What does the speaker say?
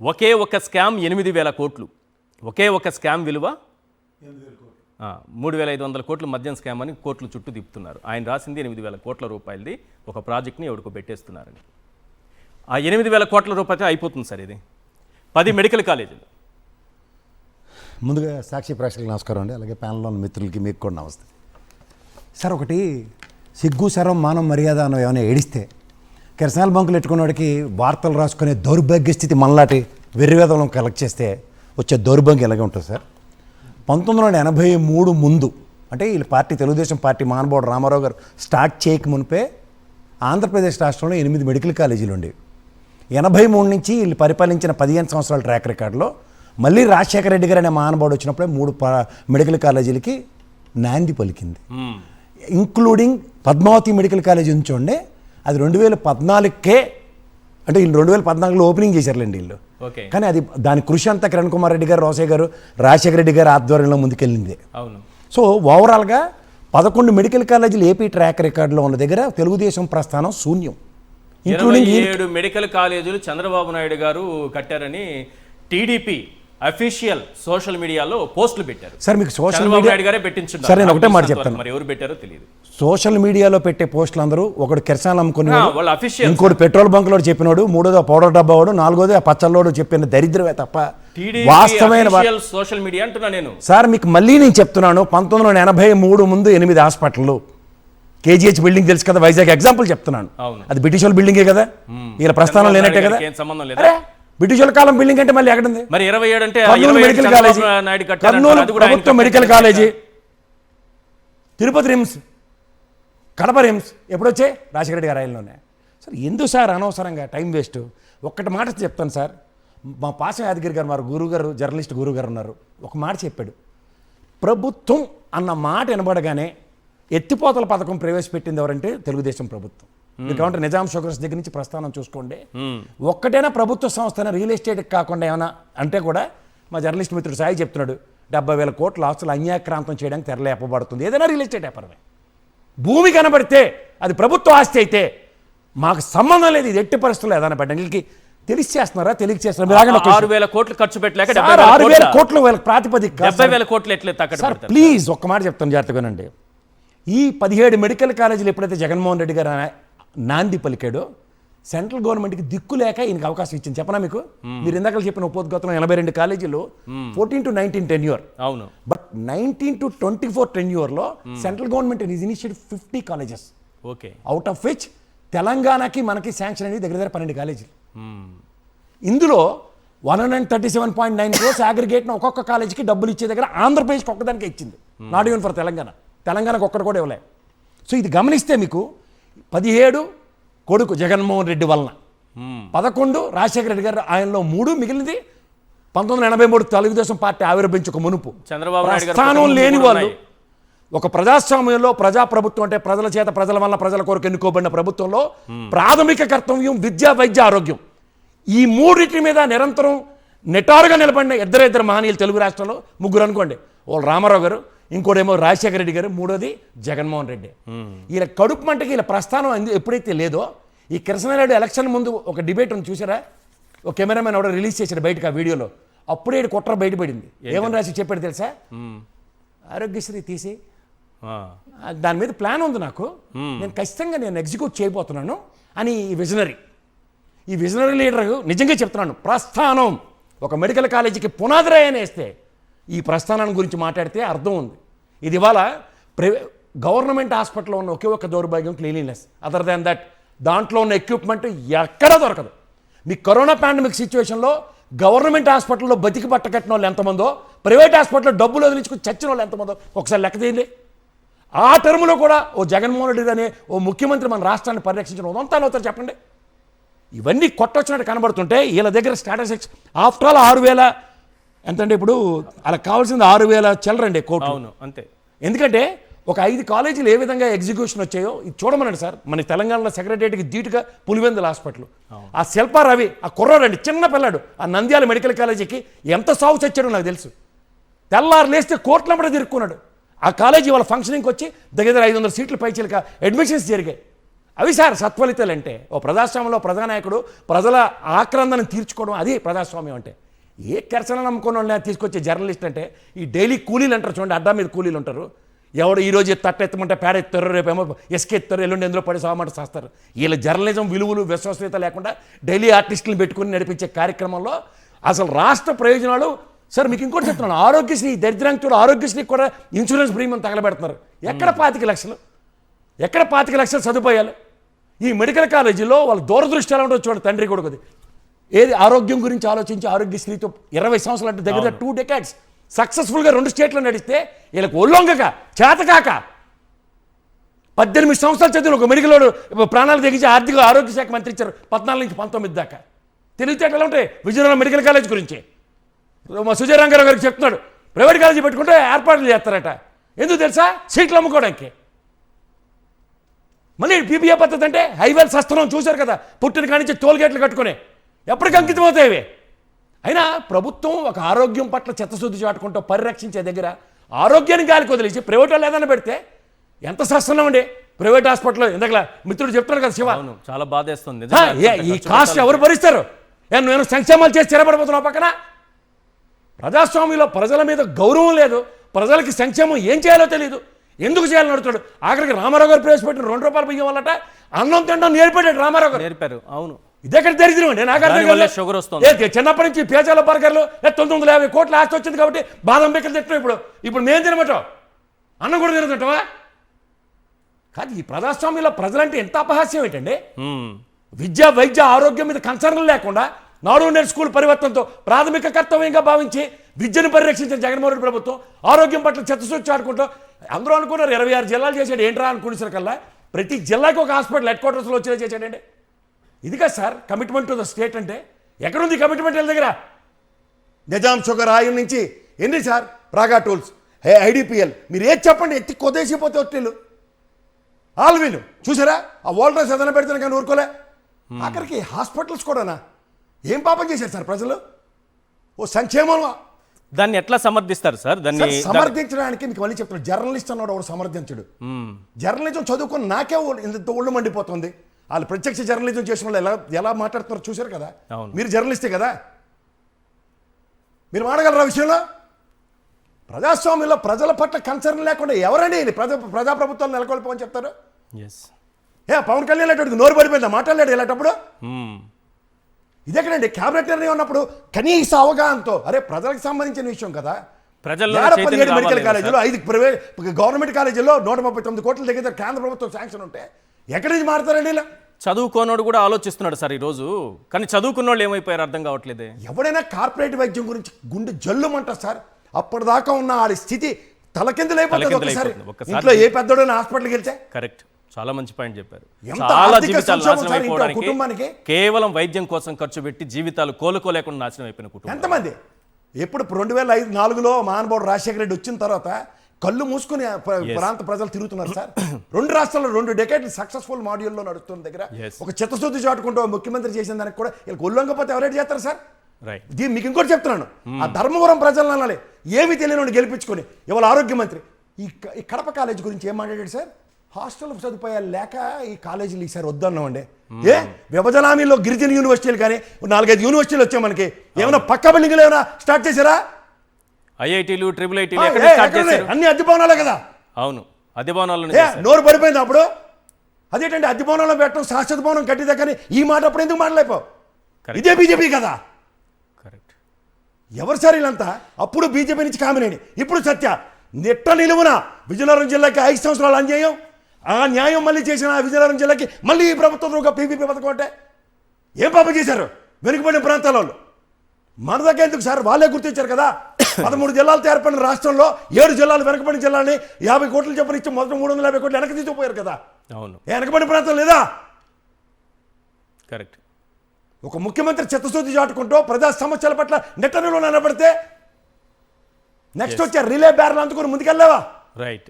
ఒకే ఒక స్కామ్ 8,000 కోట్లు. ఒకే ఒక స్కామ్ విలువ 3,500 కోట్లు మద్యం స్కామ్ అని కోట్లు చుట్టూ తిప్పుతున్నారు. ఆయన రాసింది 8,000 కోట్ల రూపాయలది ఒక ప్రాజెక్ట్ని ఎవరికో పెట్టేస్తున్నారని. ఆ 8,000 కోట్ల రూపాయలతో అయిపోతుంది సార్ ఇది. 10 మెడికల్ కాలేజీలు. ముందుగా సాక్షి ప్రేక్షకులకు నమస్కారం అండి, అలాగే ప్యానల్లో ఉన్న మిత్రులకి మీకు కూడా నమస్తే. సార్, ఒకటి సిగ్గు శరం మానం మర్యాద అని ఏమైనా ఏడిస్తే కిరసనాల బంకులు ఎట్టుకున్నవాడికి వార్తలు రాసుకునే దౌర్భాగ్య స్థితి మనలాంటి వెర్రివేదలను కలెక్ట్ చేస్తే వచ్చే దౌర్భాగ్యం ఎలాగే ఉంటుంది సార్. 1983 ముందు అంటే వీళ్ళ పార్టీ తెలుగుదేశం పార్టీ మహానుభావుడు రామారావు గారు స్టార్ట్ చేయక మునిపే ఆంధ్రప్రదేశ్ రాష్ట్రంలో 8 మెడికల్ కాలేజీలు ఉండేవి. 83 నుంచి వీళ్ళు పరిపాలించిన 15 సంవత్సరాల ట్రాక్ రికార్డులో మళ్ళీ రాజశేఖర రెడ్డి గారు అనే మహానుభావుడు వచ్చినప్పుడే 3 మెడికల్ కాలేజీలకి నాంది పలికింది. ఇంక్లూడింగ్ పద్మావతి మెడికల్ కాలేజీ ఉంచండి, అది 2014కే, అంటే వీళ్ళు 2014లో ఓపెనింగ్ చేశారులేండి వీళ్ళు. కానీ అది దాని కృషి అంతా కిరణ్ కుమార్ రెడ్డి గారు, రోసయ్య గారు, రాజశేఖర రెడ్డి గారు ఆధ్వర్యంలో ముందుకెళ్ళింది. అవును. సో ఓవరాల్గా 11 మెడికల్ కాలేజీలు ఏపీ ట్రాక్ రికార్డులో ఉన్న దగ్గర తెలుగుదేశం ప్రస్థానం శూన్యం. ఇంక్లూడింగ్ 7 మెడికల్ కాలేజీలు చంద్రబాబు నాయుడు గారు కట్టారని టీడీపీ అఫీషియల్ సోషల్ మీడియాలో పోస్టులు పెట్టారు. సార్, మీకు సోషల్ మీడియా గారే పెట్టించున్నారు. సరే, నేను ఒకటే మాట చెప్తాను, మరి ఎవరు పెట్టారో తెలియదు. సోషల్ మీడియాలో పెట్టే పోస్టులు అందరూ ఒకటి కిరసనాలు అమ్ముకుని, ఇంకోటి అఫీషియల్ పెట్రోల్ బంకులో చెప్పినోడు, మూడోది పౌడర్ డబ్బా వాడు, నాలుగోది ఆ పచ్చల్లోడు చెప్పిన దరిద్రమే తప్ప వాస్తవమైన సోషల్ మీడియా అంటున్నా నేను. సార్, మీకు మళ్ళీ నేను చెప్తున్నాను, 1983 ముందు 8 హాస్పిటళ్ళు, కేజీహెచ్ బిల్డింగ్ తెలుసు కదా, వైజాగ్ ఎగ్జాంపుల్ చెప్తున్నాను. అది బ్రిటిష్ వాళ్ళ బిల్డింగే కదా, వీళ్ళ ప్రస్థానం లేనట్టే కదా. సంబంధం లేదా? బ్రిటిష్ వాళ్ళ కాలం బిల్డింగ్ అంటే మళ్ళీ ఎక్కడుంది? మరి 27 అంటే కర్నూలు మెడికల్ కాలేజీ, కర్నూలు ప్రభుత్వ medical college, Tirupati RIMS, Kadapa RIMS ఎప్పుడొచ్చే? రాజశేఖర రెడ్డి గారి ఆయనలోనే. సార్, ఎందుకు సార్ అనవసరంగా టైం వేస్ట్? ఒక్కటి మాట చెప్తాను సార్, మా పాసం యాదగిరి గారు, మా గురుగారు, జర్నలిస్ట్ గురుగారు ఉన్నారు, ఒక మాట చెప్పాడు. ప్రభుత్వం అన్న మాట వినబడగానే ఎత్తిపోతల పథకం ప్రవేశపెట్టింది ఎవరంటే తెలుగుదేశం ప్రభుత్వం. ఎందుకంటే నిజాం షుగర్స్ దగ్గర నుంచి ప్రస్థానం చూసుకోండి, ఒక్కటైనా ప్రభుత్వ సంస్థ రియల్ ఎస్టేట్ కాకుండా ఏమైనా అంటే కూడా మా జర్నలిస్ట్ మిత్రుడు సాయి చెప్తున్నాడు, 70,000 కోట్ల ఆస్తులు అన్యాక్రాంతం చేయడానికి తెరలేపబడుతుంది. ఏదైనా రియల్ ఎస్టేట్ వ్యాపారమే. భూమి కనబడితే అది ప్రభుత్వ ఆస్తి అయితే మాకు సంబంధం లేదు. ఇది ఎట్టి పరిస్థితుల్లో ఏదైనా పెట్టడానికి తెలిసి చేస్తున్నారా, తెలియక చేస్తున్నారా? 6,000 కోట్లు ఖర్చు పెట్టలేక 6,000 కోట్లు ప్రాతిపదిక 70,000 కోట్లు ఎట్లే సార్. ప్లీజ్ ఒక్క మాట చెప్తాను జాగ్రత్తగానండి. ఈ 17 మెడికల్ కాలేజీలు ఎప్పుడైతే జగన్మోహన్ రెడ్డి గారు నాంది పలికాడో సెంట్రల్ గవర్నమెంట్కి దిక్కు లేక ఈయనకి అవకాశం ఇచ్చింది. చెప్పనా మీకు? మీరు ఇందాక చెప్పిన ఉపోద్ఘాతంలో 82 కాలేజీలు 14 to 19 టెన్యూర్. అవును. బట్ 19 to 24 టెన్యూర్లో central government is initiated 50 colleges. Okay. Out of which తెలంగాణకి మనకి శాంక్షన్ అనేది దగ్గర 12 కాలేజీలు. ఇందులో 137.9 crores అగ్రిగేట్ను ఒక్కొక్క కాలేజీకి డబ్బులు ఇచ్చే దగ్గర ఆంధ్రప్రదేశ్కి ఒక్కదానికే ఇచ్చింది, నాట్ ఈవెన్ ఫర్ తెలంగాణకు ఒక్కటి కూడా ఇవ్వలే. సో ఇది గమనిస్తే మీకు 17 కొడుకు జగన్మోహన్ రెడ్డి వలన, 11 రాజశేఖర రెడ్డి గారు ఆయనలో 3, మిగిలినది 1983 తెలుగుదేశం పార్టీ ఆవిర్భవించక మునుపు. స్థానం లేని వాళ్ళు ఒక ప్రజాస్వామ్యంలో ప్రజాప్రభుత్వం అంటే ప్రజల చేత, ప్రజల వల్ల, ప్రజల కొరకు ఎన్నుకోబడిన ప్రభుత్వంలో ప్రాథమిక కర్తవ్యం విద్య, వైద్య, ఆరోగ్యం. ఈ మూడింటి మీద నిరంతరం నిటారుగా నిలబడిన ఇద్దరు మహనీయులు తెలుగు రాష్ట్రంలో, ముగ్గురు అనుకోండి. వాళ్ళు రామారావు గారు, ఇంకోటేమో రాజశేఖర రెడ్డి గారు, మూడోది జగన్మోహన్ రెడ్డి. వీళ్ళ కడుపు మంటకి వీళ్ళ ప్రస్థానం ఎప్పుడైతే లేదో, ఈ కృష్ణారెడ్డి ఎలక్షన్ ముందు ఒక డిబేట్ ఉంది చూసారా, ఒక కెమెరామెన్ ఎవడో రిలీజ్ చేశాడు బయటకు ఆ వీడియోలో. అప్పుడే కుట్ర బయటపడింది. ఏమని రాసి చెప్పాడు తెలుసా? ఆరోగ్యశ్రీ తీసి దాని మీద ప్లాన్ ఉంది నాకు, నేను ఖచ్చితంగా ఎగ్జిక్యూట్ చేయబోతున్నాను అని ఈ విజనరీ లీడర్ నిజంగా చెప్తున్నాను. ప్రస్థానం ఒక మెడికల్ కాలేజీకి పునాదిరాయని వేస్తే ఈ ప్రస్థానం గురించి మాట్లాడితే అర్థం ఉంది. ఇది ఇవాళ గవర్నమెంట్ హాస్పిటల్లో ఉన్న ఒకే ఒక దౌర్భాగ్యం క్లీన్లీనెస్. అదర్ దాన్ దట్ దాంట్లో ఉన్న ఎక్విప్మెంట్ ఎక్కడా దొరకదు. మీ కరోనా పాండమిక్ సిచ్యువేషన్లో గవర్నమెంట్ హాస్పిటల్లో బతికి పట్టకట్టిన వాళ్ళు ఎంతమందో, ప్రైవేట్ హాస్పిటల్లో డబ్బులు వదిలించుకుని చచ్చిన వాళ్ళు ఎంతమందో ఒకసారి లెక్క తీయండి. ఆ టర్ములో కూడా ఓ జగన్మోహన్ రెడ్డి అనే ఓ ముఖ్యమంత్రి మన రాష్ట్రాన్ని పరిరక్షించిన ఉదంతా అవుతారు చెప్పండి. ఇవన్నీ కొట్టొచ్చినట్టు కనబడుతుంటే వీళ్ళ దగ్గర స్టాటిస్టిక్స్ ఆఫ్టర్ ఆల్ 6,000 ఎంతంటే ఇప్పుడు అలా కావాల్సింది 6,000 చిల్లరండి కోట్లు. అవును, అంతే. ఎందుకంటే ఒక 5 కాలేజీలు ఏ విధంగా ఎగ్జిక్యూషన్ వచ్చాయో ఇది చూడమనండి సార్. మన తెలంగాణలో సెక్రటరియట్కి ధీటుగా పులివెందుల హాస్పిటల్, ఆ శిల్పా రవి, ఆ కుర్రాడండి చిన్న పిల్లాడు, ఆ నంద్యాల మెడికల్ కాలేజీకి ఎంత సాగు చచ్చాడో నాకు తెలుసు. తెల్లారు లేస్తే కోట్లమ్మడ తిరుక్కున్నాడు. ఆ కాలేజీ వాళ్ళ ఫంక్షనింగ్కి వచ్చి దగ్గర 500 సీట్లు పైచీలక అడ్మిషన్స్ జరిగాయి. అవి సార్ సత్ఫలితాలు అంటే. ఓ ప్రజాస్వామ్యంలో ప్రజానాయకుడు ప్రజల ఆక్రందనను తీర్చుకోవడం, అది ప్రజాస్వామ్యం అంటే. ఏ కెరసన నమ్ముకున్న వాళ్ళని తీసుకొచ్చే జర్నలిస్ట్ అంటే ఈ డైలీ కూలీలు అంటారు చూడండి, అడ్డా మీద కూలీలు ఉంటారు. ఎవడు ఈరోజు తట్ట ఎత్తమంటే పేడ ఎత్తారు, రేపేమో ఇసుక ఎత్తారు, ఎల్లుండి ఎందులో పడి సామంట చేస్తారు. వీళ్ళ జర్నలిజం విలువలు విశ్వసనీయత లేకుండా డైలీ ఆర్టిస్టులను పెట్టుకుని నడిపించే కార్యక్రమంలో అసలు రాష్ట్ర ప్రయోజనాలు సార్. మీకు ఇంకోటి చెప్తున్నాను, ఆరోగ్యశ్రీ దరిద్రాంకుడు ఆరోగ్యశ్రీ కూడా ఇన్సూరెన్స్ ప్రీమియం తగలబెడుతున్నారు. ఎక్కడ 25 లక్షలు, ఎక్కడ 25 లక్షలు సదుపాయాలు? ఈ మెడికల్ కాలేజీలో వాళ్ళ దూరదృష్టి ఎలా ఉండదు చూడండి, తండ్రి కొడుకుది. ఏది ఆరోగ్యం గురించి ఆలోచించి ఆరోగ్యశ్రీతో 20 సంవత్సరాలు అంటే దగ్గర 2 decades సక్సెస్ఫుల్గా 2 స్టేట్లో నడిస్తే వీళ్ళకి ఒళ్ళొంగక చేతకాక 18 సంవత్సరాలు చదివిన ఒక మెడికల్ ప్రాణాలు తెగించి ఆరోగ్య శాఖ మంత్రి ఇచ్చారు 14 నుంచి 19 దాకా. తెలివితేటలు ఉంటాయి విజయనగరం మెడికల్ కాలేజ్ గురించి. మా సుజయ్ రంగారావు గారికి చెప్తున్నాడు, ప్రైవేట్ కాలేజీ పెట్టుకుంటే ఏర్పాట్లు చేస్తారట. ఎందుకు తెలుసా? సీట్లు అమ్ముకోవడానికి. మళ్ళీ పీపీఏ పద్ధతి అంటే హైవేలు సస్తనం చూశారు కదా, పుట్టిన కానించి టోల్గేట్లు కట్టుకుని ఎప్పటికీ అంకితం అవుతాయి. అయినా ప్రభుత్వం ఒక ఆరోగ్యం పట్ల చిత్తశుద్ధి చాటుకుంటూ పరిరక్షించే దగ్గర ఆరోగ్యాన్ని గాలికి వదిలేసి ప్రైవేట్ వాళ్ళు ఏదైనా పెడితే ఎంత సస్తున్నాం అండి. ప్రైవేట్ హాస్పిటల్లో ఇందాక మిత్రుడు చెప్తారు కదా శివ, చాలా బాధేస్తుంది. ఈ కాస్ట్ ఎవరు భరిస్తారు? నేను సంక్షేమాలు చేసి స్థిరపడిపోతున్నావు పక్కన. ప్రజాస్వామ్యంలో ప్రజల మీద గౌరవం లేదు, ప్రజలకి సంక్షేమం ఏం చేయాలో తెలియదు, ఎందుకు చేయాలని అడుగుతాడు. ఆఖరికి రామారావు గారు ప్రవేశపెట్టిన ₹2 బియ్యం వల్లట అన్నం తినడం నేర్పాడు రామారావు గారు. నేర్పారు. అవును, ఇదెక్కడ దరిద్రం అండి. నాకు షుగర్ వస్తుంది. చిన్నప్పటి నుంచి పేజాల బర్గర్లు 950 కోట్ల ఆస్తి వచ్చింది కాబట్టి బాదం బిక్కలు తింటాం. ఇప్పుడు మేము తినమంటాం, అన్నం కూడా తినదంటావా? కాదు, ఈ ప్రజాస్వామ్యంలో ప్రజలంటే ఎంత అపహాస్యం ఏంటండి. విద్య వైద్య ఆరోగ్యం మీద కన్సర్న్ లేకుండా నాడు నేడు స్కూల్ పరివర్తనతో ప్రాథమిక కర్తవ్యంగా భావించి విద్యను పరిరక్షించిన జగన్మోహన్ రెడ్డి ప్రభుత్వం ఆరోగ్యం పట్ల చిత్తశుద్ధి చాటుకుంటూ అందరూ అనుకున్నారు 26 జిల్లాలు చేశాడు. ఏంట్రా అనుకునేసరి కల్లా ప్రతి జిల్లాకి ఒక హాస్పిటల్ హెడ్ క్వార్టర్స్లో వచ్చేలా చేశాడండి. ఇది కదా sir commitment to the state అంటే. ఎక్కడుంది కమిట్మెంట్ వీళ్ళ దగ్గర? నిజాం షుగర్ ఆయిల్ నుంచి ఎన్ని సార్ ప్రాగా టూల్స్, ఐడిపిఎల్, మీరు ఏది చెప్పండి ఎత్తి కొద్దేసిపోతే ఒట్టిల్లు ఆల్వీలు చూసారా? ఆ వోల్టర్స్ ఏదైనా పెడితే కానీ ఊరుకోలే. ఆఖరికి హాస్పిటల్స్ కూడానా? ఏం పాపం చేశారు సార్ ప్రజలు? ఓ సంక్షేమం. దాన్ని ఎట్లా సమర్థిస్తారు సార్? దాన్ని సమర్థించడానికి మీకు మళ్ళీ చెప్తాను, జర్నలిస్ట్ అన్నాడు ఒకడు సమర్థించడు. జర్నలిజం చదువుకుని నాకే ఇంత ఒళ్ళు మండిపోతుంది. వాళ్ళు ప్రత్యక్ష జర్నలిజం చేసిన వాళ్ళు ఎలా మాట్లాడుతున్నారు చూశారు కదా. మీరు జర్నలిస్టే కదా, మీరు మాడగలరా విషయంలో? ప్రజాస్వామ్యంలో ప్రజల పట్ల కన్సర్న్ లేకుండా ఎవరండి ప్రజాప్రభుత్వాలు నెలకొల్పమని చెప్తారు? పవన్ కళ్యాణ్ అటువంటి నోరు పడిపోయిందా మాట్లాడలేడు ఇలాంటప్పుడు? ఇదెక్కడండి క్యాబినెట్ నిర్ణయం ఉన్నప్పుడు కనీస అవగాహనతో, అరే ప్రజలకు సంబంధించిన విషయం కదా. 17 మెడికల్ కాలేజీలో 5 ప్రైవేట్ గవర్నమెంట్ కాలేజీలో 139 కోట్ల దగ్గర కేంద్ర ప్రభుత్వం శాంక్షన్ ఉంటే ఎక్కడి నుంచి మారుతారండి ఇలా? చదువుకోనోడు కూడా ఆలోచిస్తున్నాడు సార్ ఈరోజు, కానీ చదువుకున్న వాళ్ళు ఏమైపోయారు అర్థం కావట్లేదే. ఎవడైనా కార్పొరేట్ వైద్యం గురించి గుండె జల్లుమంటారు సార్. అప్పటిదాకా ఉన్న ఆడి స్థితి తలకిందులైపోతుంది ఒకసారి. ఇంట్లో ఏ పెద్దోడైనా హాస్పిటల్కి వెళ్తే. కరెక్ట్, చాలా మంచి పాయింట్ చెప్పారు. ఎంత చాలా ఆర్థిక జీవితాలు సంక్షోభం నాశనం సార్ ఇంట్లో అయిపోవడానికి కుటుంబానికి. కేవలం వైద్యం కోసం ఖర్చు పెట్టి జీవితాలు కోలుకోలేకుండా నాశనం అయిపోయిన కుటుంబం ఎంతమంది. ఎప్పుడు 2005-4లో మహానుభావుడు రాజశేఖర రెడ్డి వచ్చిన తర్వాత కళ్ళు మూసుకుని ప్రాంత ప్రజలు తిరుగుతున్నారు సార్. 2 రాష్ట్రాల్లో 2 డెకేడ్లు సక్సెస్ఫుల్ మాడ్యూల్లో నడుస్తున్న దగ్గర ఒక చిత్తశుద్ధి చాటుకుంటూ ముఖ్యమంత్రి చేసిన దానికి కూడా వీళ్ళకి ఒళ్ళొంగపోతే ఎవరైతే చేస్తారు సార్? దీన్ని మీకు ఇంకోటి చెప్తున్నాను, ఆ ధర్మవరం ప్రజలను అనాలి ఏమీ తెలియని గెలిపించుకొని ఇవాళ ఆరోగ్య మంత్రి ఈ కడప కాలేజ్ గురించి ఏం మాట్లాడాడు సార్? హాస్టల్ సదుపాయాలు లేక ఈ కాలేజీలు ఈసారి వద్దన్నామండి. విభజన హామీలో గిరిజన యూనివర్సిటీలు కానీ 4-5 యూనివర్సిటీలు వచ్చాయి మనకి. ఏమైనా పక్క బిల్డింగ్లు ఏమైనా స్టార్ట్ చేశారా? ఐఐటీలు ట్రిపుల్ ఐటీలు అన్ని అద్దె భవనాలే కదా. అవును, అద్దె భవనాలు. నోరు పడిపోయింది అప్పుడు. అదేంటండి అద్దె భవనంలో పెట్టడం శాశ్వత భవనం కట్టిదా కానీ ఈ మాట అప్పుడు ఎందుకు మాట్లాడిపో? ఇదే బీజేపీ కదా. కరెక్ట్. ఎవరు సార్ వీళ్ళంతా? అప్పుడు బీజేపీ నుంచి కామినేని, ఇప్పుడు సత్య. నెట్ట నిలువున విజయనగరం జిల్లాకి 5 సంవత్సరాలు అన్యాయం. ఆ న్యాయం మళ్ళీ చేసిన విజయనగరం జిల్లాకి మళ్ళీ ఈ ప్రభుత్వం ఒక పీపీపీ పథకం అంటే ఏం పాపం చేశారు వెనుకబడిన ప్రాంతాల వాళ్ళు? మన దగ్గర ఎందుకు సార్? వాళ్ళే గుర్తించారు కదా. 13 జిల్లాలతో ఏర్పడిన రాష్ట్రంలో 7 జిల్లాలు వెనకబడిన జిల్లాని 50 కోట్లు చెప్పని ఇచ్చి మొదటి 350 కోట్లు వెనక తీసుకుపోయారు కదా. అవును, వెనకబడిన ప్రాంతం లేదా? కరెక్ట్. ఒక ముఖ్యమంత్రి చిత్తశుద్ధి చాటుకుంటూ ప్రజా సమస్యల పట్ల నెట్టనిలో నిలబడితే నెక్స్ట్ వచ్చే రిలే బ్యారల్ అందుకుని ముందుకెళ్ళావా? రైట్.